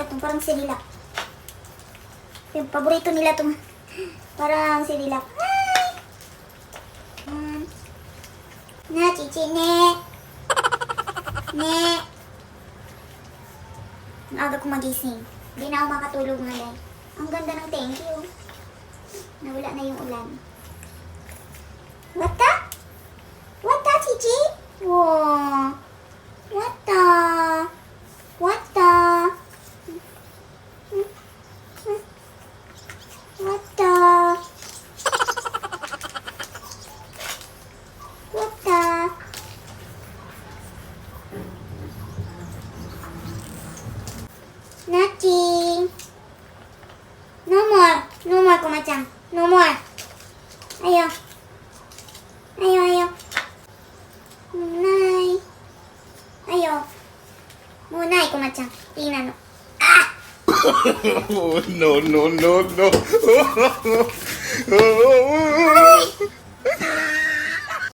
itong parang sirilak. Yung paborito nila itong parang sirilak. Hi! Na, chichi, ne. Ne. Ang aga ko magising. Hindi na ako makatulog ngayon. Ang ganda ng thank you. Nawala na yung ulan. Wata? Wata, chichi? Wow. Wata. Wata. Wata. Wata. Nothing. No more. No more, Kuma-chan. No more. Ayaw. Ayaw, ayaw. Munay. Ayaw. Munay, Kuma-chan. Tingnan mo. Ah! Oh, no, no, no, no. Ay!